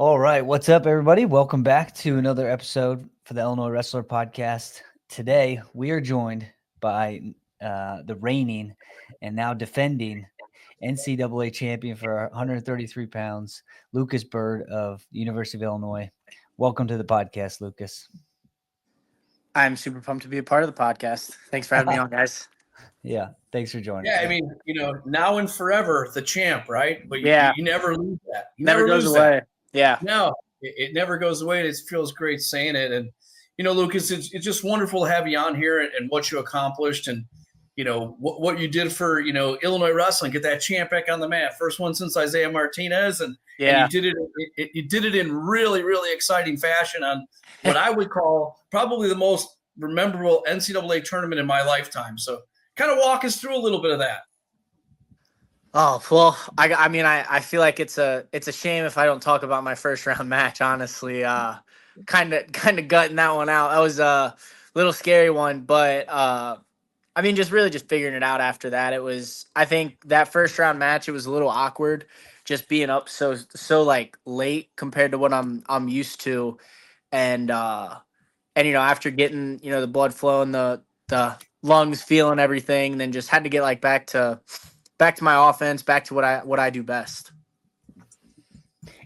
All right, what's up, everybody? Welcome back to another episode for the Illinois Wrestler Podcast. Today, we are joined by the reigning and now defending NCAA champion for 133 pounds, Lucas Byrd of the University of Illinois. Welcome to the podcast, Lucas. I'm super pumped to be a part of the podcast. Thanks for having me on, guys. Yeah, thanks for joining. Yeah, I mean, now and forever, the champ, right? But Yeah. you never lose that. You Never goes lose away. that. Yeah. No, it never goes away. And it feels great saying it. And, Lucas, it's just wonderful to have you on here and what you accomplished and, what you did for, Illinois wrestling, get that champ back on the mat. First one since Isaiah Martinez. And you did it in really, really exciting fashion on what I would call probably the most memorable NCAA tournament in my lifetime. So kind of walk us through a little bit of that. Oh, well, I feel like it's a shame if I don't talk about my first round match, honestly. Kind of gutting that one out. That was a little scary one, but just figuring it out after that. It was, I think that first round match, it was a little awkward just being up so like late compared to what I'm used to. And after getting, the blood flowing, the lungs feeling everything, then just had to get like back to my offense, back to what I do best.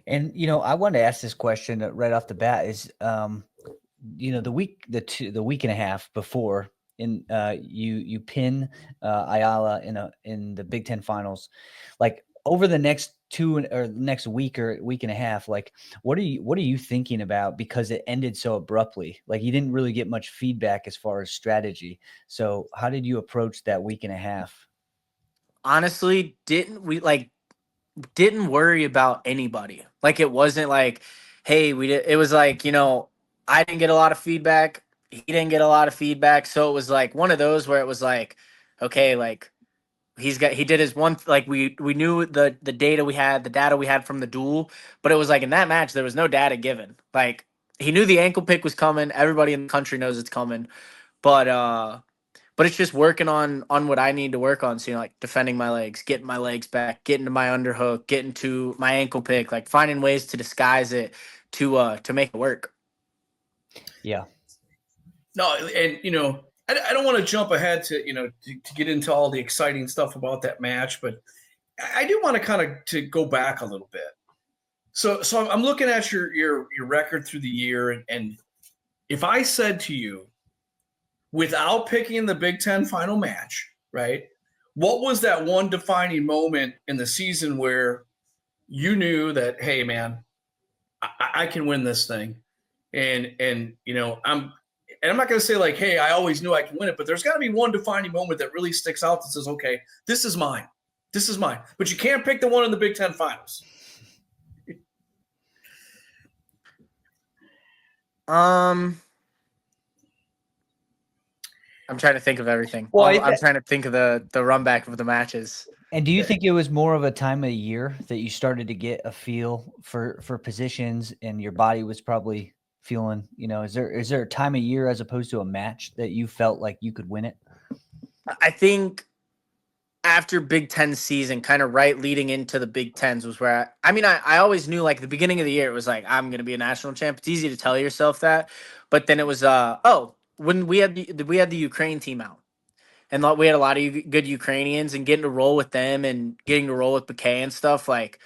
And I wanted to ask this question right off the bat is the week and a half before you pin Ayala in the Big Ten finals, like over the next next week or week and a half, like what are you thinking about, because it ended so abruptly? Like you didn't really get much feedback as far as strategy. So how did you approach that week and a half? Honestly, didn't worry about anybody. Like it wasn't like, hey, it was like, I didn't get a lot of feedback. He didn't get a lot of feedback. So it was like one of those where it was like, okay, like he did his one, like we knew the data we had from the duel, but it was like in that match, there was no data given. Like he knew the ankle pick was coming. Everybody in the country knows it's coming, but it's just working on what I need to work on. So, like defending my legs, getting my legs back, getting to my underhook, getting to my ankle pick, like finding ways to disguise it to make it work. Yeah. No, and I don't want to jump ahead to to get into all the exciting stuff about that match, but I do want to kind of to go back a little bit. So I'm looking at your record through the year, and if I said to you, without picking the Big Ten final match, right, what was that one defining moment in the season where you knew that, hey, man, I can win this thing, and I'm not going to say like, hey, I always knew I can win it, but there's got to be one defining moment that really sticks out that says, okay, this is mine. This is mine. But you can't pick the one in the Big Ten finals. I'm trying to think of everything. Well, I'm trying to think of the run back of the matches. And do you think it was more of a time of year that you started to get a feel for positions, and your body was probably feeling, is there a time of year as opposed to a match that you felt like you could win it? I think after Big Ten season, kind of right leading into the Big Tens was where I always knew, like the beginning of the year, it was like, I'm going to be a national champ. It's easy to tell yourself that, but then it was, when we had the Ukraine team out, and we had a lot of good Ukrainians, and getting to roll with them and getting to roll with Bakay and stuff, like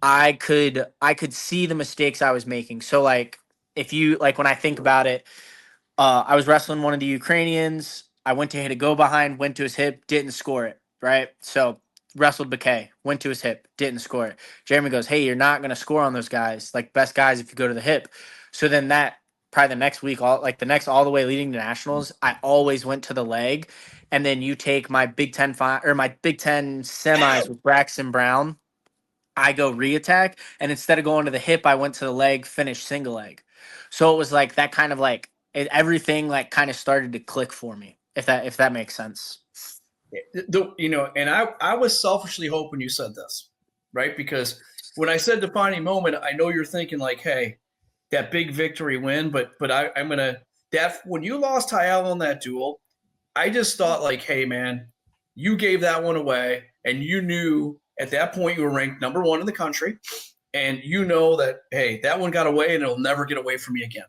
I could see the mistakes I was making. So like, if you like, when I think about it, I was wrestling one of the Ukrainians. I went to hit a go behind, went to his hip, didn't score it. Right. So wrestled Bakay, went to his hip, didn't score it. Jeremy goes, hey, you're not going to score on those guys, like best guys, if you go to the hip. So then that probably the next week, all the way leading to nationals, I always went to the leg. And then you take my Big Ten my Big Ten semis with Braxton Brown, I go re-attack, and instead of going to the hip, I went to the leg, finished single leg. So it was like that kind of like everything like kind of started to click for me, if that makes sense. And I was selfishly hoping you said this, right? Because when I said defining moment, I know you're thinking like, hey, that big victory win, but I'm gonna when you lost Ayala in that duel, I just thought like, hey man, you gave that one away, and you knew at that point you were ranked number 1 in the country, and you know that, hey, that one got away and it'll never get away from me again.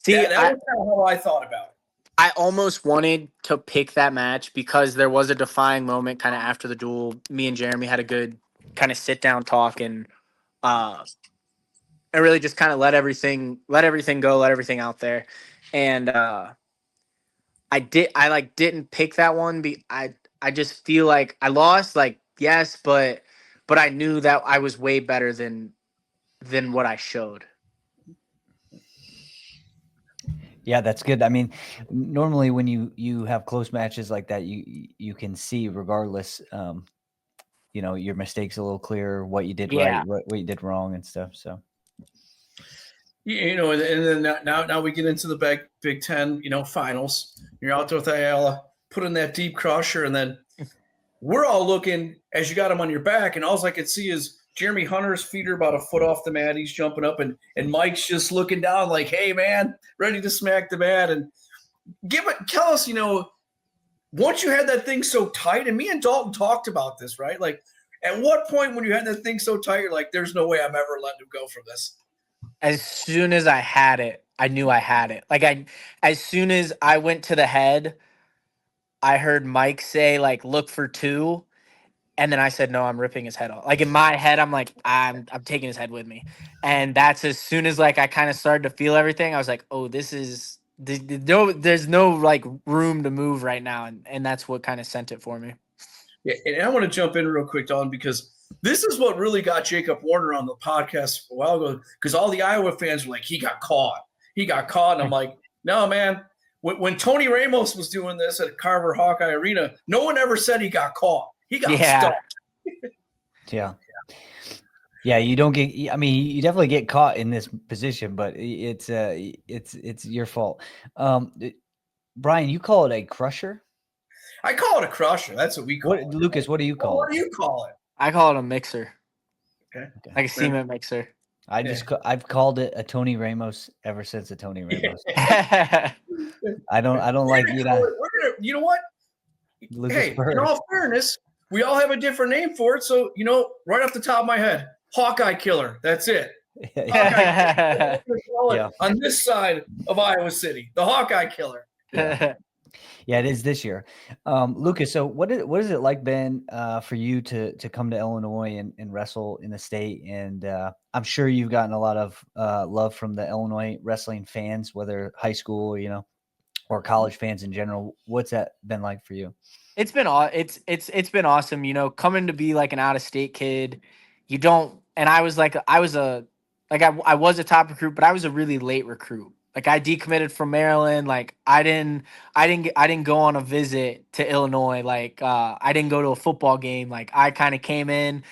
See, that was kind of how I thought about it. I almost wanted to pick that match because there was a defying moment kind of after the duel. Me and Jeremy had a good kind of sit down talk, and I really just kind of let everything go, let everything out there. And I didn't pick that one. I just feel like I lost, like, yes, but I knew that I was way better than what I showed. Yeah, that's good. I mean, normally when you have close matches like that, you can see regardless, your mistakes a little clearer, what you did Yeah. right, what you did wrong, and stuff. So, and then now we get into the Big Ten, finals. You're out there with Ayala, put in that deep crusher, and then we're all looking as you got him on your back, and all I could see is Jeremy Hunter's feet are about a foot off the mat. He's jumping up, and Mike's just looking down like, hey, man, ready to smack the mat. And tell us, once you had that thing so tight, and me and Dalton talked about this, right? Like, at what point when you had that thing so tight, you're like, there's no way I'm ever letting him go from this? As soon as I had it, I knew I had it. Like, as soon as I went to the head, I heard Mike say, like, look for two. And then I said, no, I'm ripping his head off. Like, in my head, I'm like, I'm taking his head with me. And that's as soon as, like, I kind of started to feel everything. I was like, oh, there's no like room to move right now. And that's what kind of sent it for me. Yeah, and I want to jump in real quick, Don, because this is what really got Jacob Warner on the podcast a while ago, because all the Iowa fans were like, he got caught. And I'm like, no, man. When Tony Ramos was doing this at Carver Hawkeye Arena, no one ever said he got caught. He got stuck. Yeah. Yeah, you don't get. I mean, you definitely get caught in this position, but it's your fault. Brian, you call it a crusher? I call it a crusher. That's what we call it. Lucas, what do you call it? What do you call it? I call it a mixer. Okay. Like a cement mixer. I've called it a Tony Ramos ever since a Tony Ramos. I don't like you know what? Lucas hey, Byrd. In all fairness, we all have a different name for it. So, right off the top of my head, Hawkeye Killer. That's it. Yeah. On this side of Iowa City, the Hawkeye Killer. Yeah, it is this year. Lucas, so what is it like, Ben, for you to come to Illinois and wrestle in the state? And I'm sure you've gotten a lot of love from the Illinois wrestling fans, whether high school, or college fans in general. What's that been like for you? It's been been awesome, coming to be like an out-of-state kid. I was a top recruit, but I was a really late recruit. Like, I decommitted from Maryland. Like, I didn't go on a visit to Illinois. Like, I didn't go to a football game. Like, I kind of came in,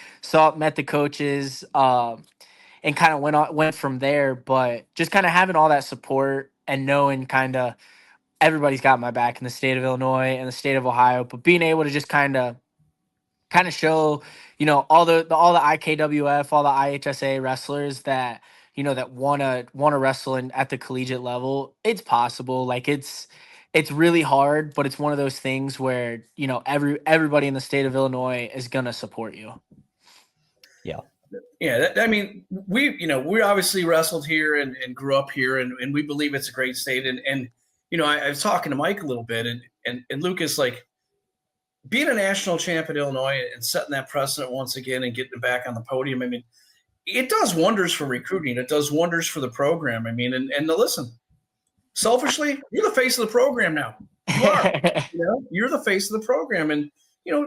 met the coaches, and kind of went from there. But just kind of having all that support and knowing kind of everybody's got my back in the state of Illinois and the state of Ohio, but being able to just kind of show, all the IKWF, all the IHSA wrestlers that, that want to wrestle at the collegiate level. It's possible. Like, it's really hard, but it's one of those things where, everybody in the state of Illinois is going to support you. Yeah. Yeah. I mean, we obviously wrestled here and grew up here, and we believe it's a great state. And I was talking to Mike a little bit, and Lucas, like, being a national champ in Illinois and setting that precedent once again and getting back on the podium, I mean, it does wonders for recruiting. It does wonders for the program. I mean, and listen, selfishly, you're the face of the program now. You are. You're the face of the program. And,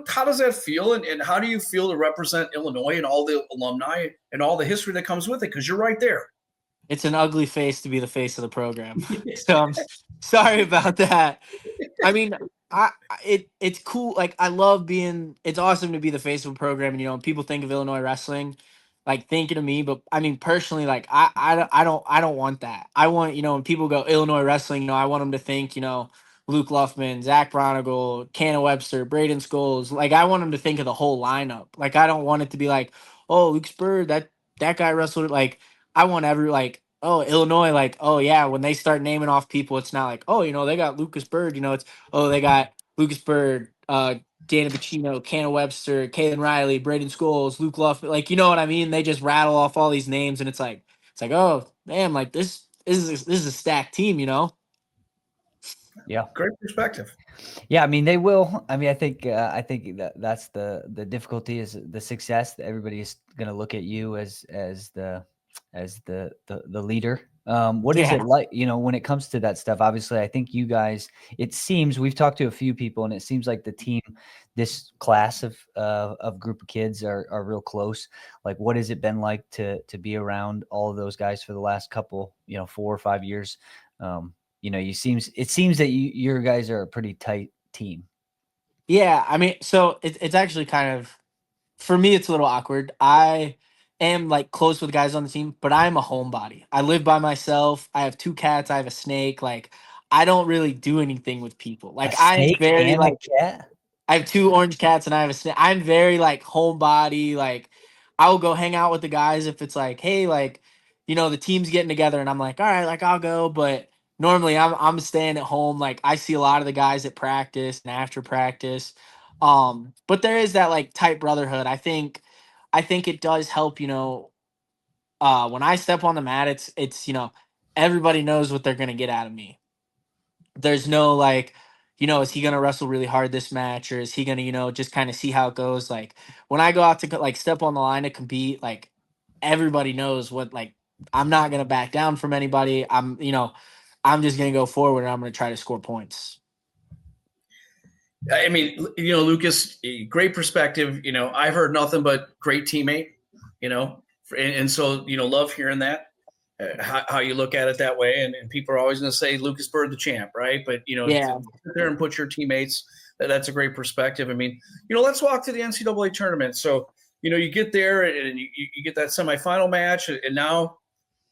how does that feel? And how do you feel to represent Illinois and all the alumni and all the history that comes with it? Because you're right there. It's an ugly face to be the face of the program. So I'm sorry about that. I mean, it's cool. Like, it's awesome to be the face of a program. And, people think of Illinois wrestling, like, thinking of me, but I mean, personally, like, I don't want that. I want, when people go Illinois wrestling, I want them to think, Luke Luffman, Zach Bronigal, Canna Webster, Braden Scholes. Like, I want them to think of the whole lineup. Like, I don't want it to be like, oh, Lucas Byrd, that guy wrestled. Like, I want Illinois, like, oh yeah, when they start naming off people, it's not like, oh, they got Lucas Byrd, it's, oh, they got Lucas Byrd, Dana Bacino, Canna Webster, Kaden Riley, Braden Scholes, Luke Luff, like, you know what I mean? They just rattle off all these names, and it's like, oh man, like this is a stacked team, you know? Yeah. Great perspective. Yeah, I mean they will. I mean, I think that's the difficulty is the success. Everybody is going to look at you as the leader. What is Yeah. it like? When it comes to that stuff? Obviously, I think you guys. It seems we've talked to a few people, and it seems like the team, this class of group of kids are real close. Like, what has it been like to be around all of those guys for the last couple, 4 or 5 years? It seems that your guys are a pretty tight team. Yeah, I mean, so it's actually kind of, for me, it's a little awkward. I am like close with guys on the team, but I'm a homebody. I live by myself. I have 2 cats. I have a snake. Like, I don't really do anything with people. A Like, I am snake very and a like, cat? I have 2 orange cats and I have a snake. I'm very like homebody. Like, I will go hang out with the guys if it's like, hey, like, the team's getting together, and I'm like, all right, like I'll go. But normally I'm staying at home. Like, I see a lot of the guys at practice and after practice. But there is that like tight brotherhood. I think it does help, when I step on the mat, it's everybody knows what they're gonna get out of me. There's no like, is he gonna wrestle really hard this match, or is he gonna, just kind of see how it goes? Like, when I go out to like step on the line to compete, like everybody knows what, like, I'm not gonna back down from anybody. I'm just gonna go forward and I'm gonna try to score points. I mean, Lucas, great perspective. I've heard nothing but great teammate, and so, love hearing that, how you look at it that way. And people are always going to say Lucas Byrd, the champ, right? But, Yeah. to sit there and put your teammates, that's a great perspective. I mean, let's walk to the NCAA tournament. So, you get there and you get that semifinal match, and now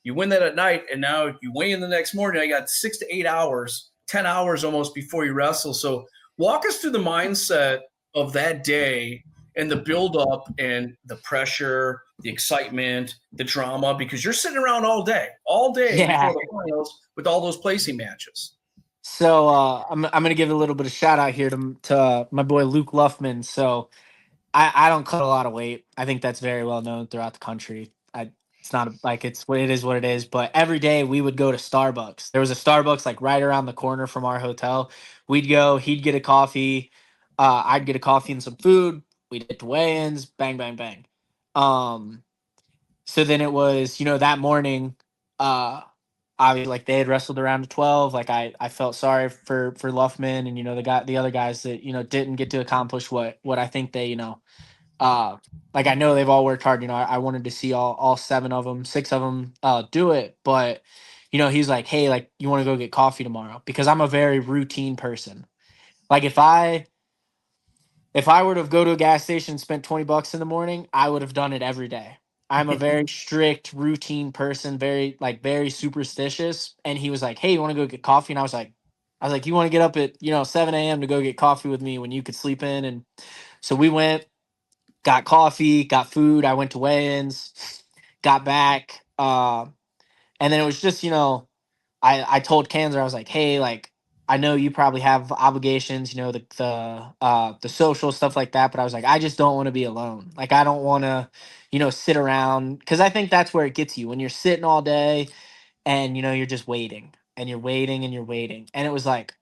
you win that at night, and now you weigh in the next morning. I got 6 to 8 hours, 10 hours almost before you wrestle. So walk us through the mindset of that day and the build-up and the pressure, the excitement, the drama, because you're sitting around all day Yeah. before the finals with all those placing matches. So I'm gonna give a little bit of shout out here to my boy Luke Luffman. So I don't cut a lot of weight. I think that's very well known throughout the country. It's not like it's what it is what it is. But every day we would go to Starbucks. There was a Starbucks like right around the corner from our hotel. We'd go. He'd get a coffee. I'd get a coffee and some food. We'd hit the weigh-ins. Bang, bang, bang. So then it was, that morning. Obviously, like, they had wrestled around to 12. Like, I felt sorry for Luffman and, the other guys that, didn't get to accomplish what I think they, like, I know they've all worked hard. I wanted to see all 7 of them, 6 of them do it. But, he's like, hey, like, you want to go get coffee tomorrow? Because I'm a very routine person. Like, if I were to go to a gas station and spent $20 in the morning, I would have done it every day. I'm a very strict, routine person, very superstitious. And he was like, hey, you want to go get coffee? And I was like, you want to get up at, 7 a.m. to go get coffee with me when you could sleep in? And so we went, got coffee, got food. I went to weigh-ins, got back. And then it was just, I told Kanzer, I was like, hey, like, I know you probably have obligations, the social stuff like that, but I was like, I just don't want to be alone. Like, I don't want to, sit around, because I think that's where it gets you, when you're sitting all day and, you're just waiting and you're waiting and you're waiting. And it was like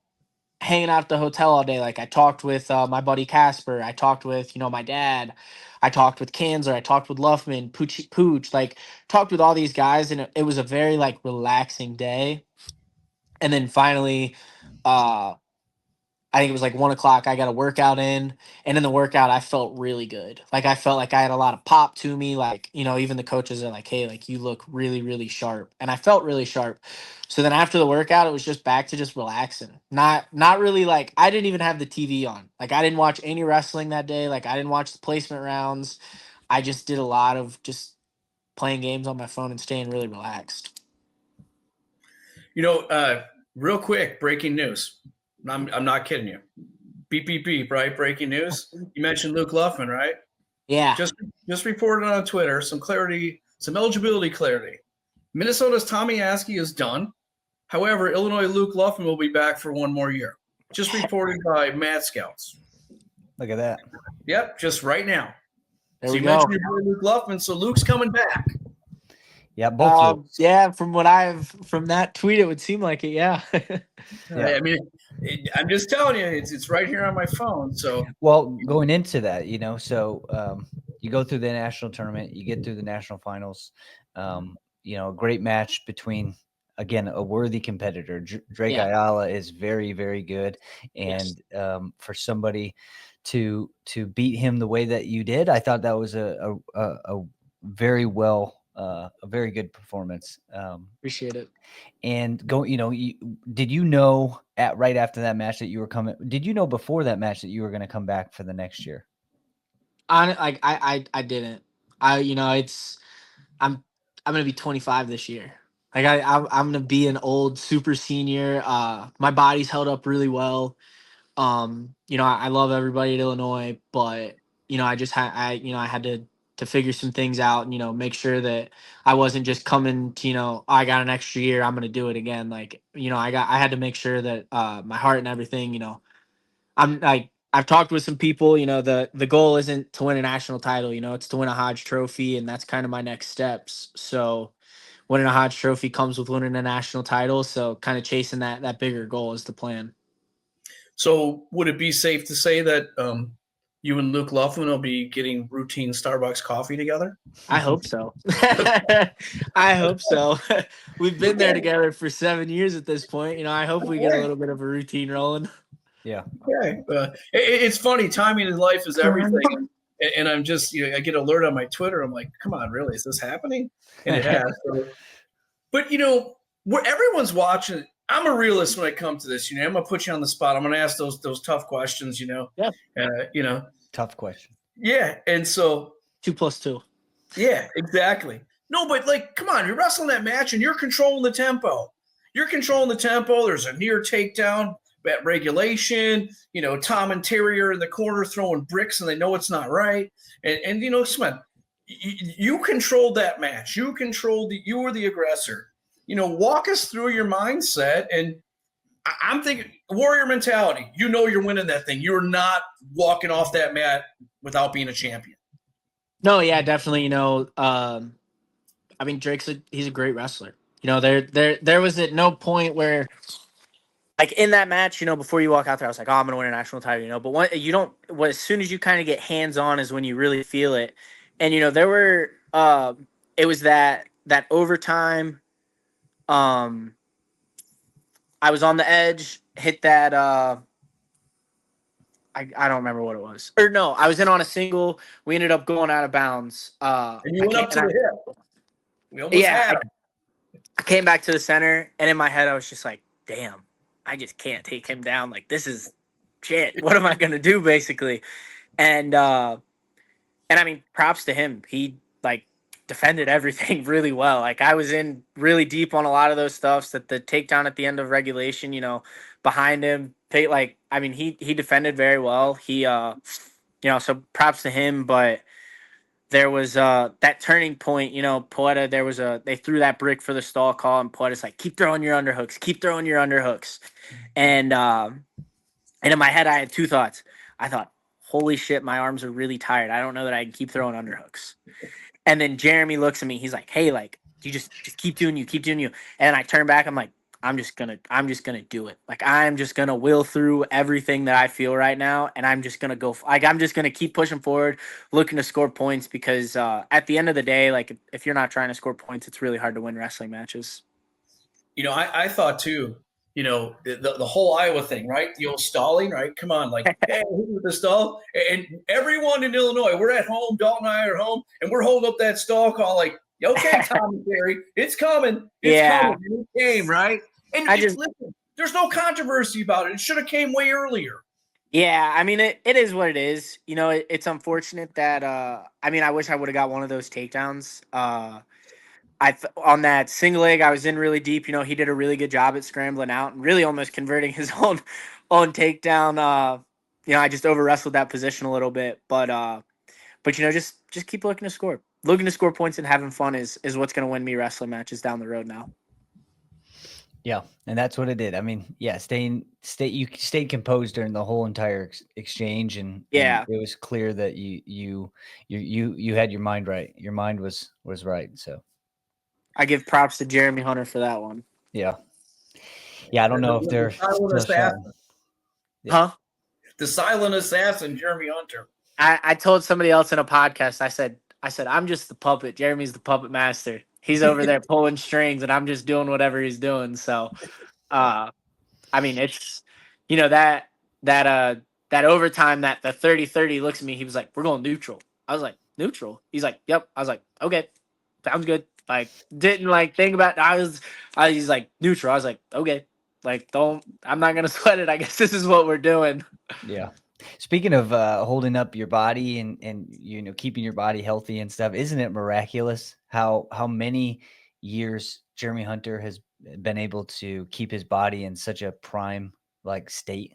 hanging out at the hotel all day. Like, I talked with my buddy Casper. I talked with, my dad. I talked with Kanzer. I talked with Luffman, Pooch, like, talked with all these guys. And it was a very, like, relaxing day. And then finally, I think it was like 1 o'clock. I got a workout in, and in the workout, I felt really good. Like, I felt like I had a lot of pop to me. Like, even the coaches are like, "Hey, like, you look really, really sharp," and I felt really sharp. So then after the workout, it was just back to just relaxing. Not really, like, I didn't even have the TV on. Like, I didn't watch any wrestling that day. Like, I didn't watch the placement rounds. I just did a lot of just playing games on my phone and staying really relaxed. Real quick, breaking news. I'm not kidding you. Beep, beep, beep, right? Breaking news. You mentioned Luke Luffman, right? Yeah. Just reported on Twitter, some clarity, some eligibility clarity. Minnesota's Tommy Askey is done. However, Illinois Luke Luffman will be back for 1 more year. Just reported by Mad Scouts. Look at that. Yep, just right now. There So we you go. mentioned your boy Luke Luffman, so Luke's coming back. Yeah, both. Lukes. Yeah, from that tweet, it would seem like it. Yeah. Yeah. I mean, I'm just telling you, it's right here on my phone. So Well, going into that, so you go through the national tournament, you get through the national finals. A great match between, again, a worthy competitor. Drake Yeah. Ayala is very, very good, and for somebody to beat him the way that you did, I thought that was a very a very good performance. Appreciate it. And did you know right after that match that you were coming? Did you know before that match that you were going to come back for the next year? I didn't. I'm gonna be 25 this year. Like I'm gonna be an old super senior. My body's held up really well. I love everybody at Illinois, but I had to figure some things out and make sure that I wasn't just coming to I got an extra year, I'm gonna do it again. Like I had to make sure that my heart and everything. I've talked with some people. The goal isn't to win a national title. It's to win a Hodge Trophy, and that's kind of my next steps. So winning a Hodge Trophy comes with winning a national title. So kind of chasing that bigger goal is the plan. So would it be safe to say that you and Luke Luffman will be getting routine Starbucks coffee together? I hope so. I hope so. We've been there together for 7 years at this point. I hope we get a little bit of a routine rolling. Yeah. Okay. It's funny. Timing in life is everything. And I'm just, I get alert on my Twitter. I'm like, come on, really? Is this happening? And it has. But, where everyone's watching, I'm a realist when it comes to this. I'm going to put you on the spot. I'm going to ask those tough questions, Yeah. Tough question. Yeah. And so 2 + 2. Yeah, exactly. No, but come on, you're wrestling that match and you're controlling the tempo. There's a near takedown at regulation. Tom Interior in the corner throwing bricks and they know it's not right. And Smith, you controlled that match. You were the aggressor. Walk us through your mindset. And I'm thinking warrior mentality. You're winning that thing. You're not walking off that mat without being a champion. No, yeah, definitely. He's a great wrestler. There was at no point where, like in that match, before you walk out there, I was like, oh, I'm gonna win a national title, But as soon as you kind of get hands on is when you really feel it. And there were, it was that overtime. I was on the edge, hit that. I don't remember what it was. Or no, I was in on a single. We ended up going out of bounds. And you went up to the hip. We almost had him. I came back to the center, and in my head, I was just like, damn, I just can't take him down. Like, this is shit. What am I going to do, basically? And I mean, props to him. He, defended everything really well. Like, I was in really deep on a lot of those stuffs that the takedown at the end of regulation, behind him. He defended very well. He, so props to him. But there was that turning point, Poeta, they threw that brick for the stall call, and Poeta's like, keep throwing your underhooks. And in my head, I had 2 thoughts. I thought, holy shit, my arms are really tired. I don't know that I can keep throwing underhooks. And then Jeremy looks at me. He's like, hey, you just keep doing you. And I turn back. I'm like, I'm just gonna do it. Like, I'm just gonna will through everything that I feel right now, and I'm just gonna go. I'm just gonna keep pushing forward, looking to score points, because at the end of the day, if you're not trying to score points, it's really hard to win wrestling matches. I thought too. The whole Iowa thing, right? The old stalling, right? Come on, hey, with the stall, and everyone in Illinois, we're at home. Dalton and I are home, and we're holding up that stall call, like, okay, Tom and Terry, it's coming. It's coming. And it came, right? And listen, there's no controversy about it. It should have came way earlier. Yeah, I mean, it is what it is. It's unfortunate that I wish I would have got one of those takedowns. On that single leg, I was in really deep. He did a really good job at scrambling out and really almost converting his own takedown. I just over wrestled that position a little bit, but just keep looking to score points and having fun is what's going to win me wrestling matches down the road now. Yeah, and that's what it did. I mean, yeah, you stayed composed during the whole entire exchange, and Yeah. it was clear that you had your mind right. Your mind was right. So I give props to Jeremy Hunter for that one. yeah, yeah. I don't know if they're silent still shouting. assassin. Yeah. Huh? The silent assassin, Jeremy Hunter. I told somebody else in a podcast, I said, I'm just the puppet. Jeremy's the puppet master. He's over there pulling strings and I'm just doing whatever he's doing. So, I mean, it's, that overtime, that the 30-30 looks at me. He was like, we're going neutral. I was like, neutral? He's like, yep. I was like, okay, sounds good. Like, didn't like think about it. He's like, neutral. I was like, okay, like, I'm not going to sweat it. I guess this is what we're doing. Yeah. Speaking of holding up your body and keeping your body healthy and stuff, isn't it miraculous how many years Jeremy Hunter has been able to keep his body in such a prime like state?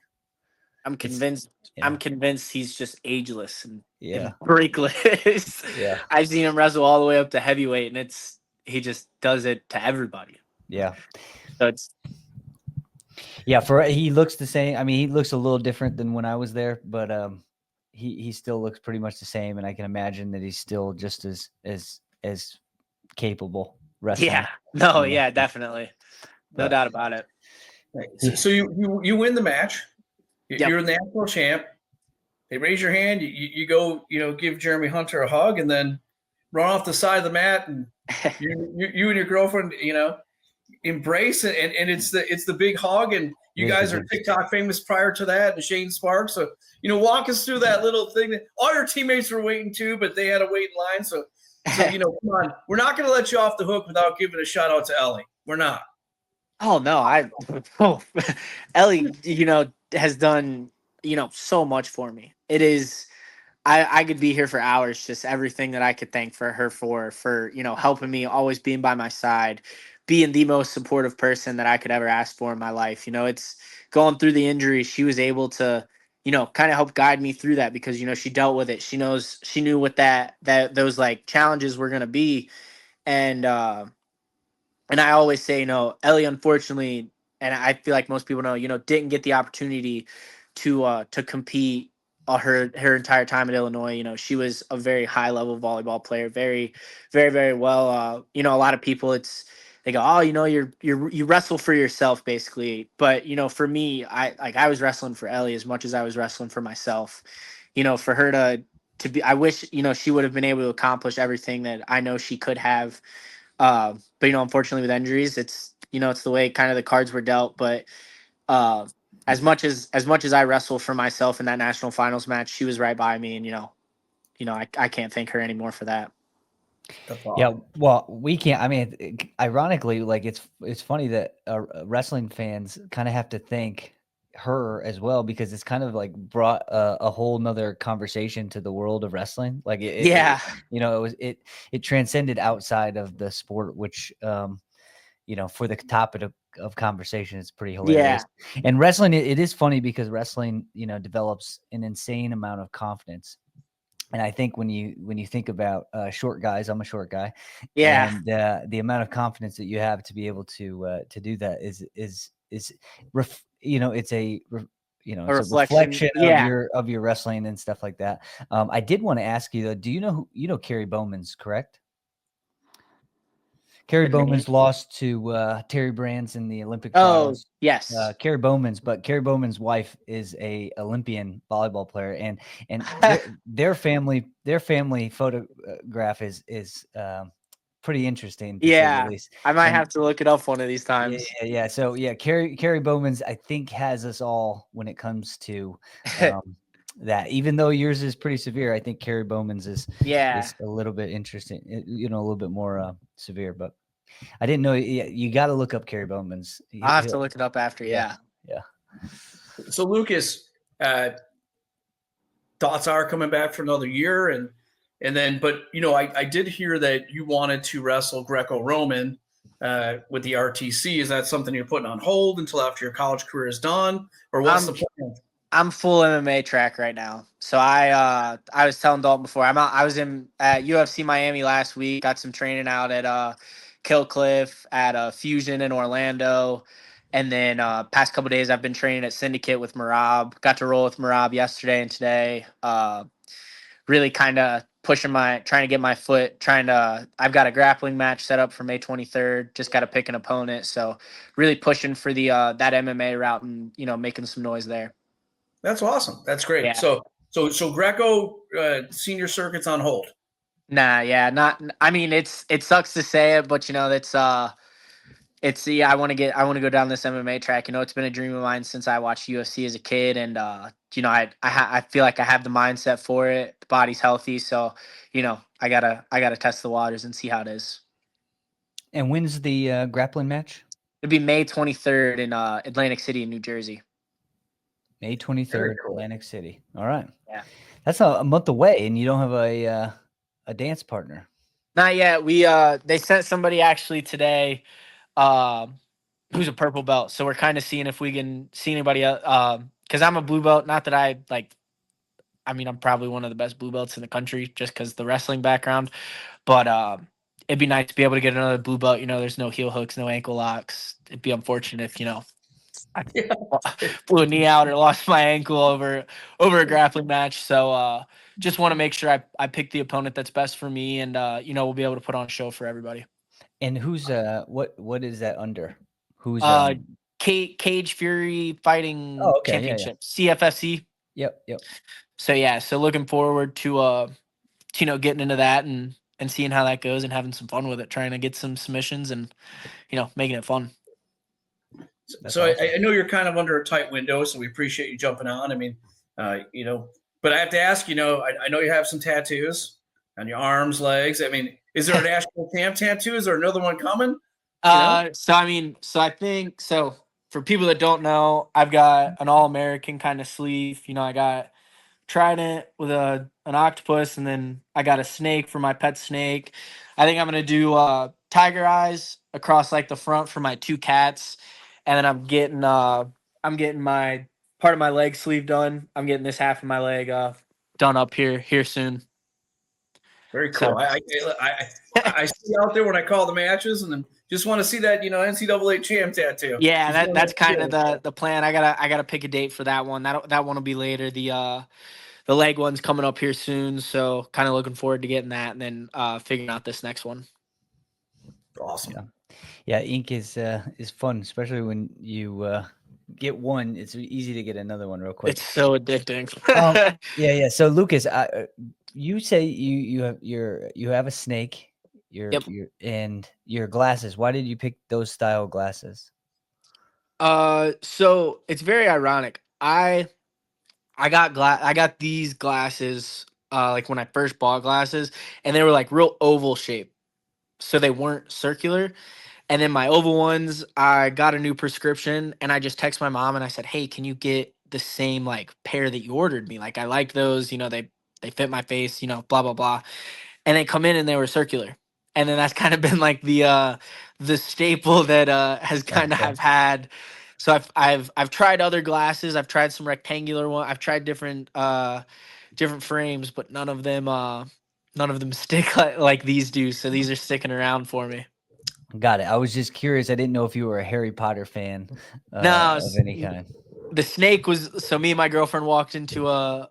I'm convinced. Yeah. I'm convinced he's just ageless and Yeah. breakless. Yeah. I've seen him wrestle all the way up to heavyweight, and he just does it to everybody. Yeah. So it's he looks the same. I mean, he looks a little different than when I was there, but he still looks pretty much the same, and I can imagine that he's still just as capable wrestling. yeah, no, yeah, definitely, no doubt about it. Right. So you win the match. Yep. You're the national champ. They raise your hand. You go, give Jeremy Hunter a hug, and then run off the side of the mat, and you and your girlfriend, embrace it, and it's the big hug, and you guys are TikTok famous prior to that, and Shane Sparks. So walk us through that little thing that all your teammates were waiting too, but they had to wait in line. So come on, we're not going to let you off the hook without giving a shout out to Ellie. We're not. Oh no, Ellie, has done so much for me. It is. I could be here for hours, just everything that I could thank her for helping me, always being by my side, being the most supportive person that I could ever ask for in my life. It's going through the injury. She was able to, kind of help guide me through that because, she dealt with it. She knew what those like challenges were going to be. And I always say, Ellie, unfortunately, and I feel like most people know, didn't get the opportunity to compete her entire time at Illinois. She was a very high level volleyball player, very, very, very well. A lot of people, they go, oh, you wrestle for yourself basically. But, for me, I was wrestling for Ellie as much as I was wrestling for myself, for her to be, I wish, she would have been able to accomplish everything that I know she could have. But, unfortunately with injuries, it's the way kind of the cards were dealt. But, as much as I wrestled for myself in that national finals match, she was right by me, and I can't thank her anymore for that. Yeah, well, we can't. I mean, ironically, like it's funny that wrestling fans kind of have to thank her as well because it's kind of like brought a whole nother conversation to the world of wrestling. Like it transcended outside of the sport, which for the topic of conversation, it's pretty hilarious. Yeah. And wrestling, it is funny because wrestling, develops an insane amount of confidence. And I think when you think about short guys, I'm a short guy. Yeah. And the amount of confidence that you have to be able to do that is it's a reflection of your wrestling and stuff like that. I did want to ask you though, do you know Carrie Bowman's, correct? Carrie Bowman's lost to Terry Brands in the Olympic trials. Oh, yes. Carrie Bowman's wife is a Olympian volleyball player, and their family photograph is pretty interesting. To say the least. I might have to look it up one of these times. Yeah. So Carrie Bowman's, I think, has us all when it comes to that. Even though yours is pretty severe, I think Carrie Bowman's is a little bit interesting. A little bit more severe, but I didn't know. You got to look up Carrie Bowman's. I'll have to look it up after. Yeah. So Lucas, thoughts are coming back for another year, and then, but I did hear that you wanted to wrestle Greco-Roman with the RTC. Is that something you're putting on hold until after your college career is done, or what's the plan? I'm full MMA track right now. So I was telling Dalton before, I was at UFC Miami last week, got some training out at Killcliff, at Fusion in Orlando. And then past couple days, I've been training at Syndicate with Marab. Got to roll with Marab yesterday and today. Really kind of trying to get my foot, I've got a grappling match set up for May 23rd. Just got to pick an opponent. So really pushing for the that MMA route and, making some noise there. That's awesome. That's great. Yeah. So Greco senior circuit's on hold. Nah, yeah, not. I mean, it sucks to say it, but I want to go down this MMA track. It's been a dream of mine since I watched UFC as a kid, and I feel like I have the mindset for it. The body's healthy, so I gotta test the waters and see how it is. And when's the grappling match? It'd be May 23rd in Atlantic City, in New Jersey. May 23rd, cool. Atlantic City. All right. Yeah. That's a month away, and you don't have a dance partner. Not yet. They sent somebody actually today, who's a purple belt. So we're kind of seeing if we can see anybody else. Because I'm a blue belt. Not that I'm probably one of the best blue belts in the country just because the wrestling background. But it'd be nice to be able to get another blue belt. There's no heel hooks, no ankle locks. It'd be unfortunate if, I blew a knee out or lost my ankle over a grappling match. So just want to make sure I pick the opponent that's best for me, and we'll be able to put on a show for everybody. And who's what is that under? Who's Cage Fury Fighting Championship, yeah. CFFC. Yep. So looking forward to getting into that and seeing how that goes and having some fun with it, trying to get some submissions and making it fun. So awesome. I know you're kind of under a tight window, so we appreciate you jumping on. I mean, but I have to ask, I know you have some tattoos on your arms, legs. I mean, is there a national champ tattoo? Is there another one coming? So I think for people that don't know, I've got an All-American kind of sleeve. I got trident with an octopus, and then I got a snake for my pet snake. I think I'm gonna do tiger eyes across like the front for my two cats. And then I'm getting my part of my leg sleeve done. I'm getting this half of my leg done up here soon. Very cool. So, I see you out there when I call the matches, and then just want to see that NCAA champ tattoo. Yeah, that's kind of the plan. I gotta pick a date for that one. That one will be later. The leg one's coming up here soon, so kind of looking forward to getting that, and then figuring out this next one. Awesome. Yeah, ink is fun, especially when you get one. It's easy to get another one real quick. It's so addicting. Yeah. So Lucas, you say you have a snake. And your glasses. Why did you pick those style glasses? So it's very ironic. I got these glasses like when I first bought glasses, and they were like real oval shape, so they weren't circular. And then my oval ones, I got a new prescription, and I just text my mom and I said, "Hey, can you get the same like pair that you ordered me? Like I liked those, they fit my face, blah blah blah." And they come in and they were circular. And then that's kind of been like the staple that has kind of I've had. So I've tried other glasses. I've tried some rectangular one. I've tried different frames, but none of them stick like these do. So these are sticking around for me. Got it. I was just curious. I didn't know if you were a Harry Potter fan of any kind. The snake was, so me and my girlfriend walked into a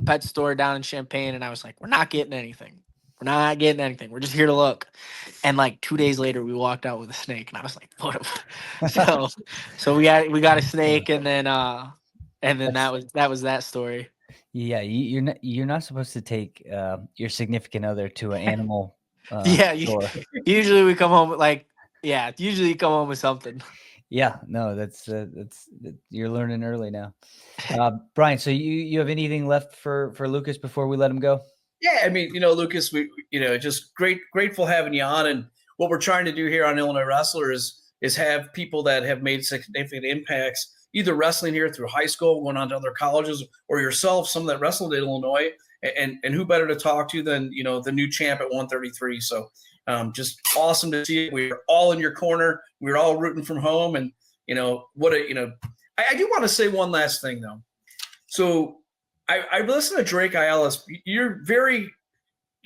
pet store down in Champaign, and I was like, we're not getting anything. We're just here to look. And like 2 days later, we walked out with a snake, and I was like, what? So we got a snake, and then that was that story. Yeah, you're not supposed to take your significant other to an animal. Usually we come home with something. Yeah, no, that's you're learning early now. Brian, so you have anything left for Lucas before we let him go? Yeah, I mean, Lucas, we just grateful having you on, and what we're trying to do here on Illinois Wrestler is have people that have made significant impacts, either wrestling here through high school, going on to other colleges, or yourself, some that wrestled in Illinois. And who better to talk to than the new champ at 133? So just awesome to see you. We're all in your corner. We're all rooting from home, and I do want to say one last thing though. So I listened to Drake Ayala. You're very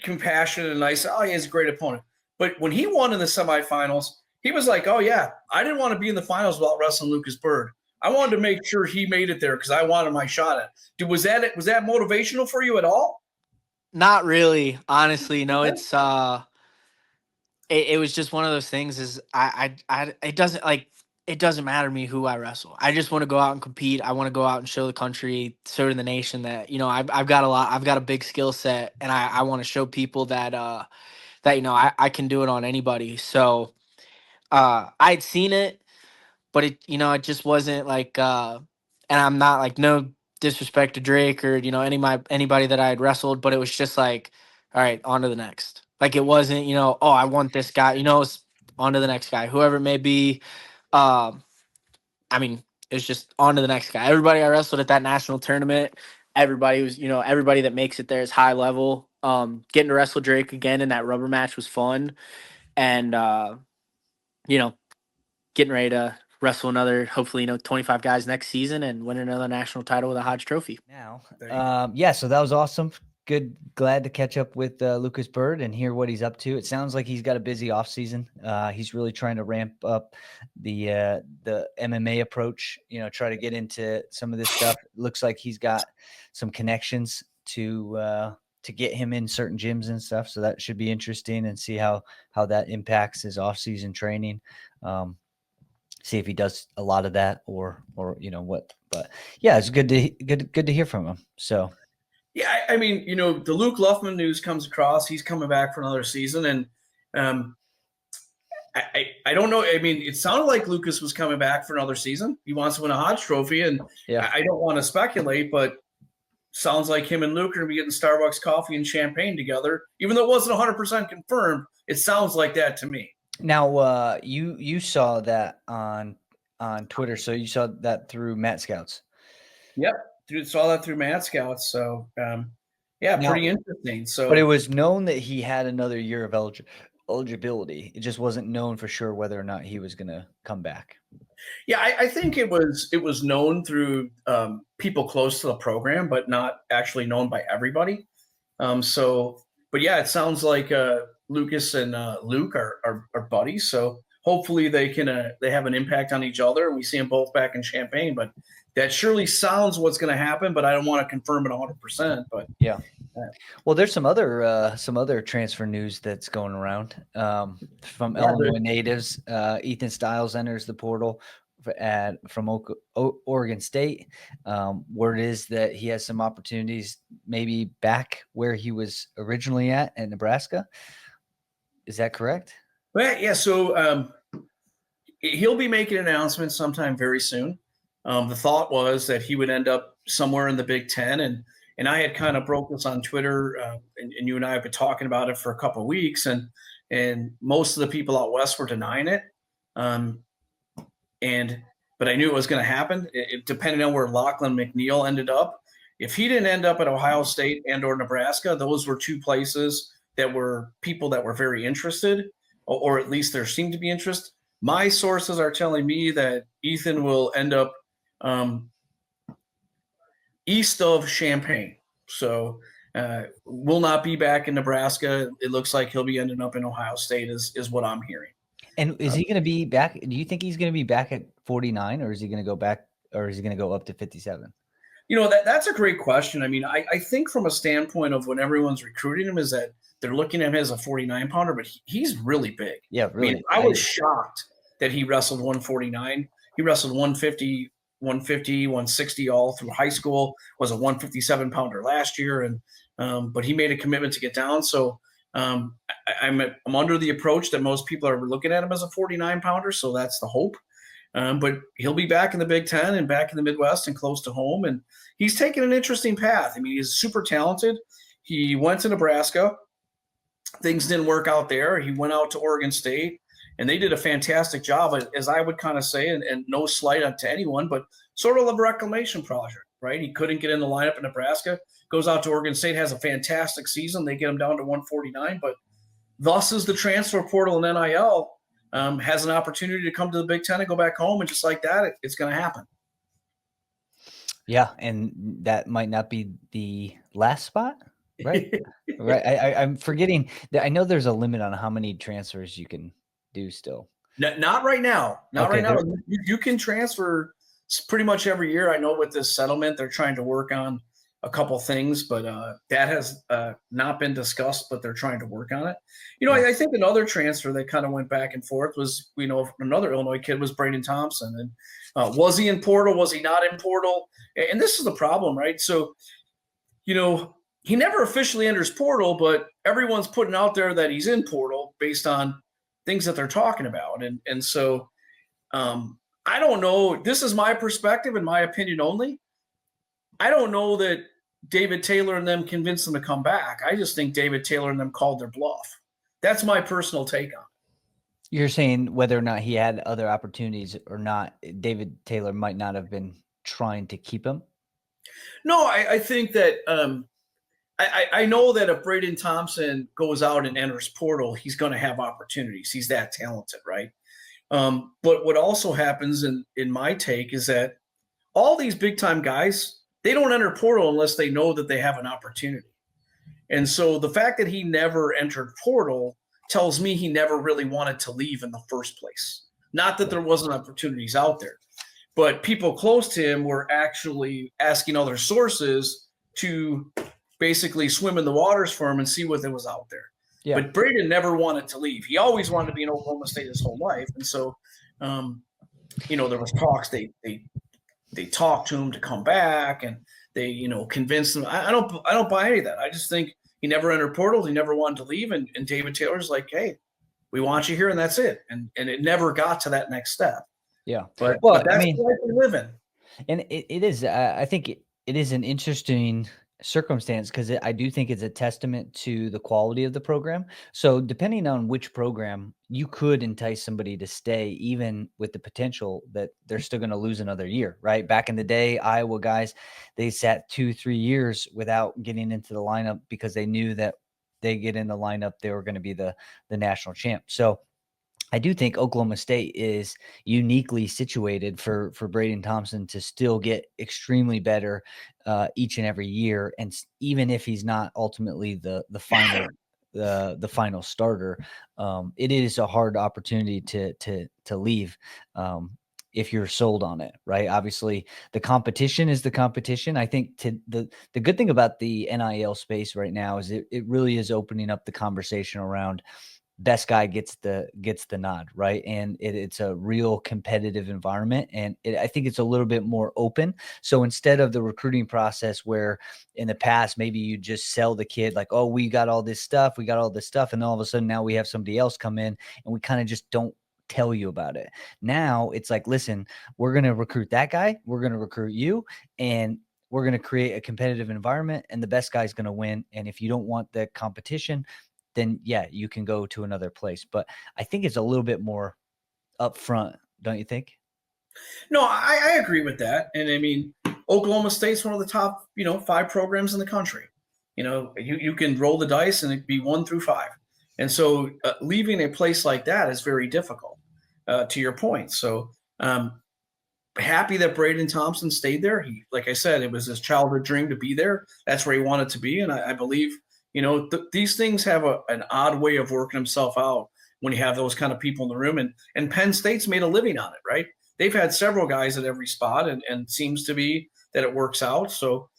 compassionate and nice. Oh, he's a great opponent. But when he won in the semifinals, he was like, oh, yeah, I didn't want to be in the finals without wrestling Lucas Byrd. I wanted to make sure he made it there because I wanted my shot at it. Was that motivational for you at all? Not really, honestly. No, it's it was just one of those things. Is it doesn't matter to me who I wrestle. I just want to go out and compete. I want to go out and show the country, show the nation that I've got a big skill set, and I want to show people that I can do it on anybody. So I'd seen it, but it just wasn't like and I'm not like, no disrespect to Drake or anybody that I had wrestled, but it was just like, all right, on to the next. Like it wasn't, oh, I want this guy, it's on to the next guy, whoever it may be. I mean, it's just on to the next guy. Everybody I wrestled at that national tournament, everybody was, everybody that makes it there is high level. Getting to wrestle Drake again in that rubber match was fun. And getting ready to wrestle another, hopefully, 25 guys next season and win another national title with a Hodge Trophy. Now, so that was awesome. Good. Glad to catch up with Lucas Byrd and hear what he's up to. It sounds like he's got a busy off season. He's really trying to ramp up the MMA approach, try to get into some of this stuff. It looks like he's got some connections to get him in certain gyms and stuff. So that should be interesting and see how that impacts his off season training. See if he does a lot of that or what, but yeah, it's good to hear from him. So yeah, I mean, the Luke Luffman news comes across. He's coming back for another season, and I don't know. I mean, it sounded like Lucas was coming back for another season. He wants to win a Hodge Trophy, and yeah. I don't want to speculate, but sounds like him and Luke are going to be getting Starbucks coffee and champagne together, even though it wasn't 100% confirmed. It sounds like that to me. Now, you saw that on Twitter, so you saw that through Matt Scouts. Yep, saw that through Matt Scouts. So, pretty interesting. So, but it was known that he had another year of eligibility. It just wasn't known for sure whether or not he was going to come back. Yeah, I think it was known through people close to the program, but not actually known by everybody. But yeah, it sounds like Lucas and Luke are buddies. So hopefully they have an impact on each other, and we see them both back in Champaign. But that surely sounds what's going to happen. But I don't want to confirm it 100%. But yeah. Well, there's some other transfer news that's going around from Illinois natives. Ethan Stiles enters the portal from Oregon State. Word is that he has some opportunities, maybe back where he was originally at Nebraska. Is that correct? Well, yeah. So he'll be making an announcement sometime very soon. The thought was that he would end up somewhere in the Big Ten, and I had kind of broke this on Twitter, and you and I have been talking about it for a couple of weeks, and most of the people out west were denying it. But I knew it was going to happen. Depending on where Lachlan McNeil ended up, if he didn't end up at Ohio State and/or Nebraska, those were two places that were people that were very interested, or at least there seemed to be interest. My sources are telling me that Ethan will end up east of Champaign, so will not be back in Nebraska. It looks like he'll be ending up in Ohio State, is what I'm hearing. And is he going to be back? Do you think he's going to be back at 49, or is he going to go back, or is he going to go up to 57? That's a great question. I mean, I think from a standpoint of when everyone's recruiting him is that they're looking at him as a 49 pounder, but he's really big. Yeah, really. I mean, I was shocked that he wrestled 149. He wrestled 150, 160 all through high school, was a 157 pounder last year. But he made a commitment to get down. So I'm under the approach that most people are looking at him as a 49 pounder. So that's the hope. But he'll be back in the Big Ten and back in the Midwest and close to home. And he's taken an interesting path. I mean, he's super talented. He went to Nebraska. Things didn't work out there. He went out to Oregon State, and they did a fantastic job, as I would kind of say, and no slight to anyone, but sort of a reclamation project, right? He couldn't get in the lineup in Nebraska, goes out to Oregon State, has a fantastic season. They get him down to 149, but thus is the transfer portal and NIL. Has an opportunity to come to the Big Ten and go back home, and just like that, it's going to happen. Yeah, and that might not be the last spot, right? Right. I'm forgetting that. I know there's a limit on how many transfers you can do still. Not right now. Not Okay, right now. You can transfer pretty much every year. I know with this settlement, they're trying to work on a couple things, but that has not been discussed, but they're trying to work on it. Yeah. I think another transfer that kind of went back and forth was, another Illinois kid was Braden Thompson. And was he in portal? Was he not in portal? And this is the problem, right? So, he never officially enters portal, but everyone's putting out there that he's in portal based on things that they're talking about. And so I don't know. This is my perspective and my opinion only. I don't know that David Taylor and them convinced him to come back. I just think David Taylor and them called their bluff. That's my personal take on it. You're saying whether or not he had other opportunities or not, David Taylor might not have been trying to keep him? No, I think that I know that if Braden Thompson goes out and enters portal, he's going to have opportunities. He's that talented, right? But what also happens in my take is that all these big-time guys, they don't enter portal unless they know that they have an opportunity. And so the fact that he never entered portal tells me he never really wanted to leave in the first place. Not that there wasn't opportunities out there, but people close to him were actually asking other sources to basically swim in the waters for him and see what there was out there. Yeah. But Braden never wanted to leave. He always wanted to be in Oklahoma State his whole life. And so, there was talks. They talked to him to come back, and they, convinced him. I don't buy any of that. I just think he never entered portal. He never wanted to leave. And David Taylor's like, hey, we want you here, and that's it. And it never got to that next step. Yeah. But that's the life we live in. And it is, I think it is an interesting circumstance because I do think it's a testament to the quality of the program. So depending on which program, you could entice somebody to stay, even with the potential that they're still going to lose another year, right? Back in the day, Iowa guys, they sat 2-3 years without getting into the lineup because they knew that they get in the lineup, they were going to be the national champ. So I do think Oklahoma State is uniquely situated for Braden Thompson to still get extremely better each and every year, and even if he's not ultimately the final the final starter, it is a hard opportunity to leave if you're sold on it, right? Obviously, the competition is the competition. I think the good thing about the NIL space right now is it really is opening up the conversation around best guy gets the nod, right? And it's a real competitive environment, and I think it's a little bit more open. So instead of the recruiting process where in the past maybe you just sell the kid like, oh, we got all this stuff, and all of a sudden now we have somebody else come in and we kind of just don't tell you about it. Now it's like, listen, we're going to recruit that guy, we're going to recruit you, and we're going to create a competitive environment, and the best guy's going to win. And if you don't want the competition, then yeah, you can go to another place. But I think it's a little bit more upfront, don't you think? No, I agree with that. And I mean, Oklahoma State's one of the top, 5 programs in the country. You can roll the dice and it'd be 1 through 5. And so leaving a place like that is very difficult, to your point. So happy that Braden Thompson stayed there. Like I said, it was his childhood dream to be there. That's where he wanted to be. And I believe, these things have an odd way of working themselves out when you have those kind of people in the room. And Penn State's made a living on it, right? They've had several guys at every spot, and seems to be that it works out. So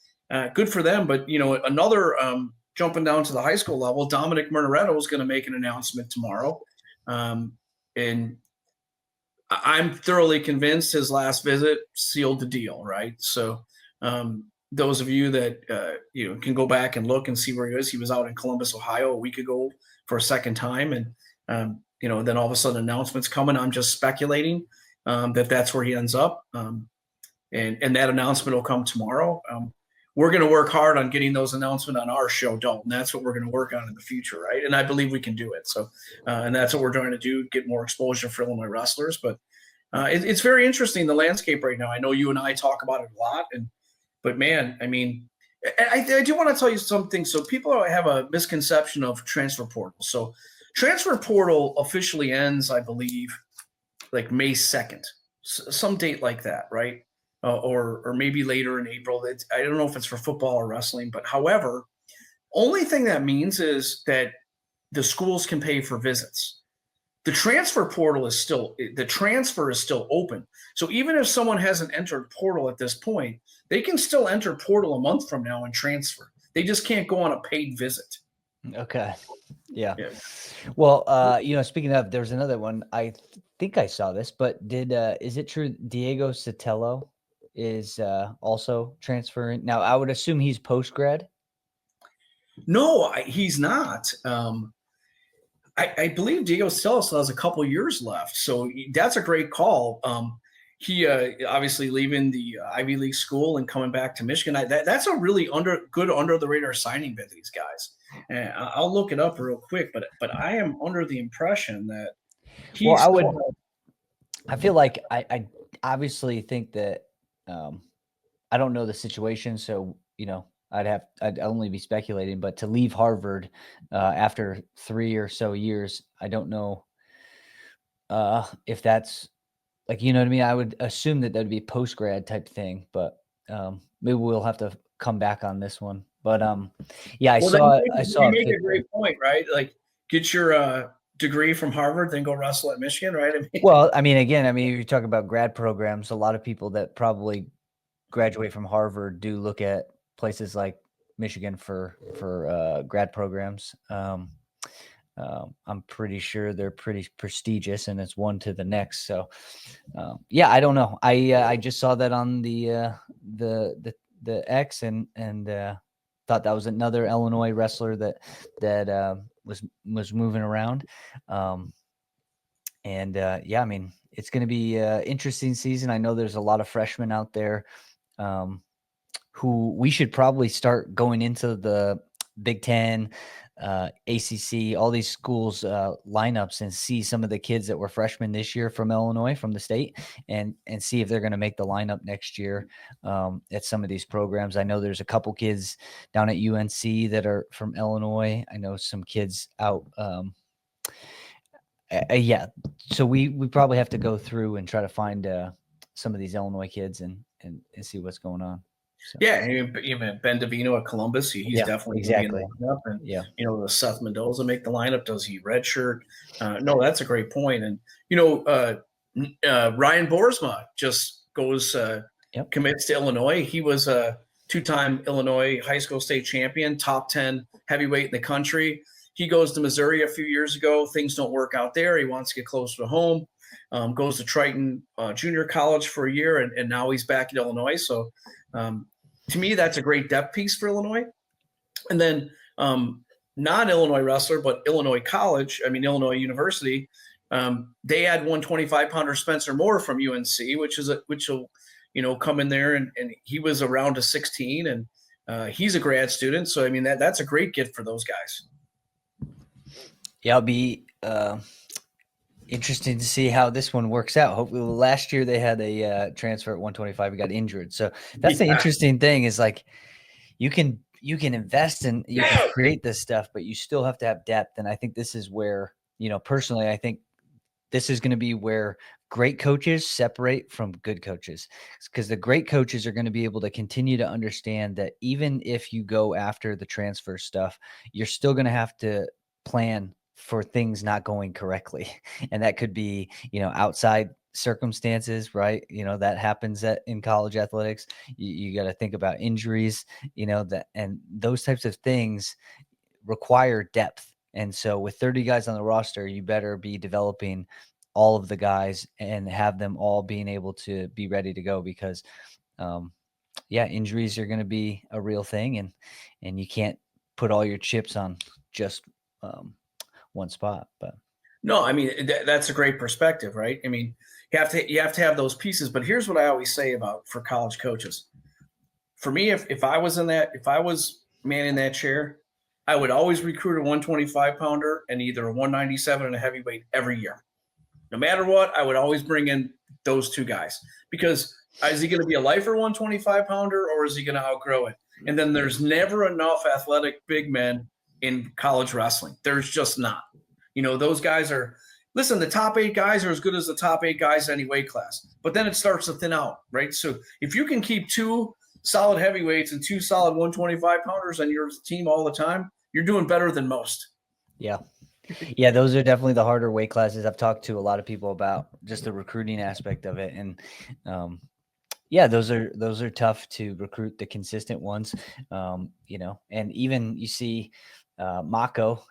good for them. But, another jumping down to the high school level, Dominic Murnaretto is going to make an announcement tomorrow. And I'm thoroughly convinced his last visit sealed the deal, right? So those of you that can go back and look and see where he is. He was out in Columbus, Ohio, a week ago for a second time, and then all of a sudden announcements coming. I'm just speculating that that's where he ends up, and that announcement will come tomorrow. We're going to work hard on getting those announcements on our show, Dalton. That's what we're going to work on in the future, right? And I believe we can do it. So, and that's what we're trying to do: get more exposure for Illinois wrestlers. But it's very interesting, the landscape right now. I know you and I talk about it a lot, but man, I mean, I do want to tell you something. So people have a misconception of transfer portal. So transfer portal officially ends, I believe, like May 2nd, some date like that, right? Or maybe later in April. I don't know if it's for football or wrestling, but however, Only thing that means is that the schools can pay for visits. The transfer is still open. So even if someone hasn't entered portal at this point, they can still enter portal a month from now and transfer. They just can't go on a paid visit. Okay. Yeah. Yeah. Well, speaking of, there's another one. I think I saw this, but is it true Diego Sotelo is also transferring? Now, I would assume he's post-grad. No, he's not. I believe Diego still has a couple years left, so that's a great call. He obviously leaving the Ivy League school and coming back to Michigan. That's a really under the radar signing by these guys. And I'll look it up real quick, but I am under the impression that he's. Well, I feel like I obviously think that I don't know the situation, so I'd only be speculating, but to leave Harvard after 3 or so years, I don't know if that's like, you know what I mean? I would assume that that'd be a post-grad type thing, but maybe we'll have to come back on this one. But yeah, I saw You make a great point, right? Like get your degree from Harvard, then go wrestle at Michigan, right? You talk about grad programs. A lot of people that probably graduate from Harvard do look at places like Michigan for grad programs. I'm pretty sure they're pretty prestigious, and it's one to the next. So, yeah, I don't know. I just saw that on the X and thought that was another Illinois wrestler that was moving around. Yeah, I mean, it's going to be an interesting season. I know there's a lot of freshmen out there who we should probably start going into the Big Ten, ACC, all these schools lineups and see some of the kids that were freshmen this year from Illinois, from the state, and see if they're going to make the lineup next year at some of these programs. I know there's a couple kids down at UNC that are from Illinois. I know some kids out. Yeah, so we probably have to go through and try to find some of these Illinois kids and see what's going on. So. Yeah, even Ben Davino at Columbus, he's definitely exactly. In the lineup. And does Seth Mendoza make the lineup? Does he redshirt? No, that's a great point. And Ryan Boersma just goes commits to Illinois. He was a two-time Illinois high school state champion, top 10 heavyweight in the country. He goes to Missouri a few years ago. Things don't work out there. He wants to get closer to home. Goes to Triton Junior College for a year, and now he's back in Illinois. So to me, that's a great depth piece for Illinois. And then non-Illinois wrestler, but Illinois University, they had 125-pounder Spencer Moore from UNC, which will come in there, and he was around to 16, and he's a grad student. So, I mean, that's a great gift for those guys. Yeah, it'll be interesting to see how this one works out. Hopefully, last year they had a transfer at 125. He got injured, so that's the interesting thing. Is like you can invest and you can create this stuff, but you still have to have depth. And I think this is where, personally, I think this is going to be where great coaches separate from good coaches, because the great coaches are going to be able to continue to understand that even if you go after the transfer stuff, you're still going to have to plan for things not going correctly. And that could be, outside circumstances, right? That happens in college athletics. You got to think about injuries, and those types of things require depth. And so with 30 guys on the roster, you better be developing all of the guys and have them all being able to be ready to go, because injuries are going to be a real thing, and you can't put all your chips on just one spot. But no, I mean, that's a great perspective, right? I mean, you have to have those pieces. But here's what I always say for college coaches. For me, if I was manning that chair, I would always recruit a 125-pounder and either a 197 and a heavyweight every year. No matter what, I would always bring in those two guys, because is he going to be a lifer 125-pounder, or is he going to outgrow it? And then there's never enough athletic big men in college wrestling. There's just not. Those guys the top 8 guys are as good as the top 8 guys in any weight class, but then it starts to thin out, right? So if you can keep 2 solid heavyweights and 2 solid 125 pounders on your team all the time, you're doing better than most. Yeah. Yeah, those are definitely the harder weight classes. I've talked to a lot of people about just the recruiting aspect of it. And yeah, those are tough to recruit, the consistent ones. And even you see Mako,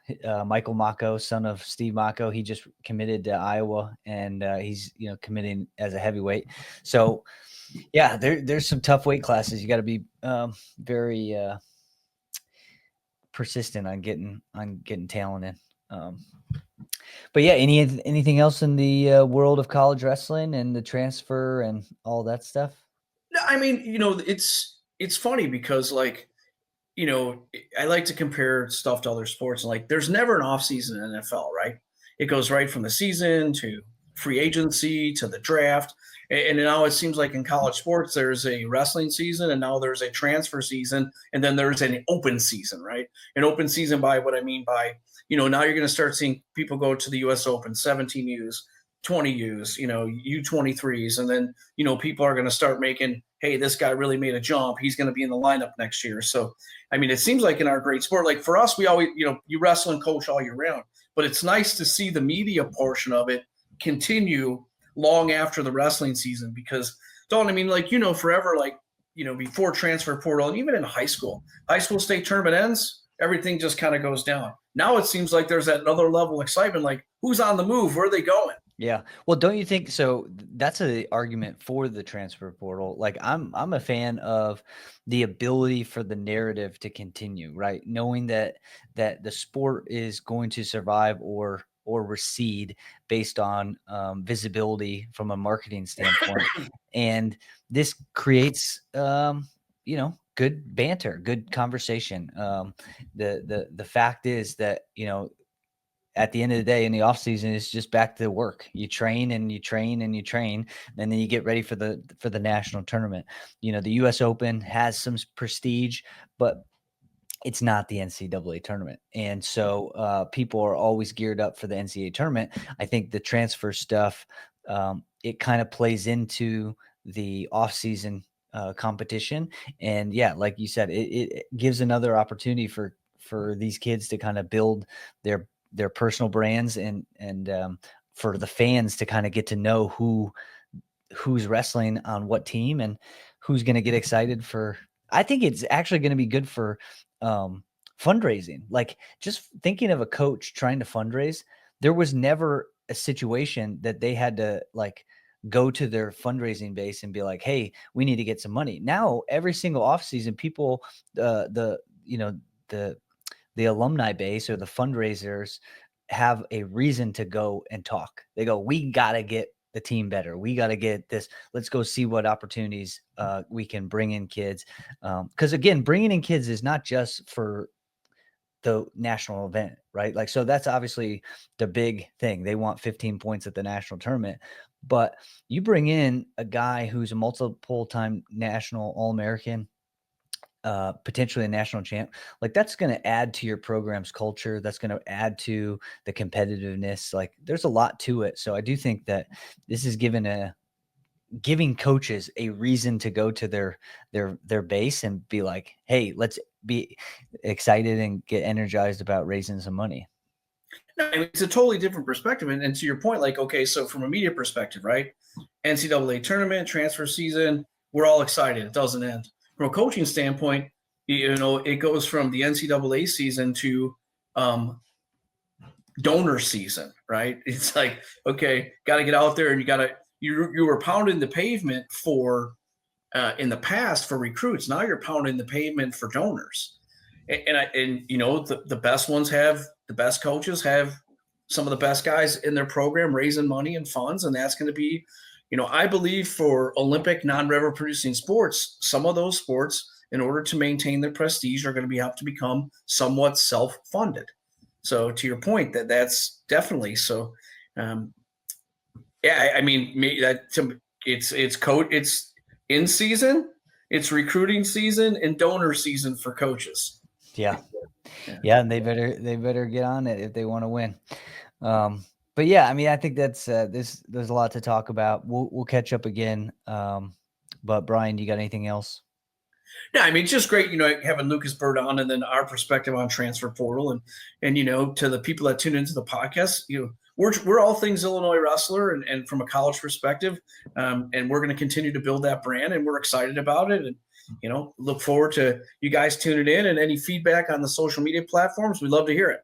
Michael Mako, son of Steve Mako, he just committed to Iowa, and he's committing as a heavyweight. So yeah, there's some tough weight classes. You got to be very persistent on getting talent in. But yeah, anything else in the world of college wrestling and the transfer and all that stuff? No, I mean, it's funny because I like to compare stuff to other sports. And there's never an off season in NFL, right? It goes right from the season to free agency to the draft. And now it seems like in college sports, there's a wrestling season, and now there's a transfer season, and then there's an open season, right? An open season by what I mean by, now you're going to start seeing people go to the U.S. Open, 17 U's, 20 U's, U23s, and then, people are going to start making, hey, this guy really made a jump. He's going to be in the lineup next year. So, I mean, it seems like in our great sport, like for us, we always, you wrestle and coach all year round, but it's nice to see the media portion of it continue long after the wrestling season, because Dalton, I mean, forever, before transfer portal, and even in high school state tournament ends, everything just kind of goes down. Now it seems like there's that another level of excitement, like who's on the move, where are they going? Yeah. Well, don't you think so? That's an argument for the transfer portal. Like I'm a fan of the ability for the narrative to continue, right? Knowing that the sport is going to survive or recede based on visibility from a marketing standpoint. And this creates good banter, good conversation. The fact is that, at the end of the day, in the off season, it's just back to work. You train and you train and you train, and then you get ready for the national tournament. The U.S. Open has some prestige, but it's not the NCAA tournament. And so people are always geared up for the NCAA tournament. I think the transfer stuff, it kind of plays into the off season competition. And yeah, like you said, it gives another opportunity for these kids to kind of build their personal brands and for the fans to kind of get to know who's wrestling on what team and who's going to get excited for. I think it's actually going to be good for fundraising. Like just thinking of a coach trying to fundraise, there was never a situation that they had to go to their fundraising base and be like, hey, we need to get some money. Now, every single offseason, people, the alumni base or the fundraisers have a reason to go and talk. They go, we got to get the team better. We got to get this. Let's go see what opportunities we can bring in kids. Because again, bringing in kids is not just for the national event, right? So that's obviously the big thing. They want 15 points at the national tournament. But you bring in a guy who's a multiple time national All-American, potentially a national champ, that's going to add to your program's culture. That's going to add to the competitiveness. There's a lot to it. So I do think that this is giving coaches a reason to go to their base and be like, hey, let's be excited and get energized about raising some money. No, I mean, it's a totally different perspective. And to your point, okay, so from a media perspective, right? NCAA tournament, transfer season, we're all excited. It doesn't end. From a coaching standpoint, it goes from the NCAA season to donor season, right? It's like, okay, got to get out there, and you were pounding the pavement for in the past for recruits. Now you're pounding the pavement for donors, and the best ones have the best coaches have some of the best guys in their program raising money and funds, and that's going to be. I believe for Olympic non-revenue producing sports, some of those sports, in order to maintain their prestige, are going to have to become somewhat self-funded. So to your point, that's definitely so. Yeah, I mean, it's in season, it's recruiting season, and donor season for coaches. Yeah, and they better get on it if they want to win. But yeah, I mean, I think that's there's a lot to talk about. We'll catch up again. But Brian, do you got anything else? Yeah, I mean, it's just great, having Lucas Byrd on, and then our perspective on transfer portal, and to the people that tune into the podcast, we're all things Illinois wrestler, and from a college perspective, and we're going to continue to build that brand, and we're excited about it, and look forward to you guys tuning in, and any feedback on the social media platforms. We'd love to hear it.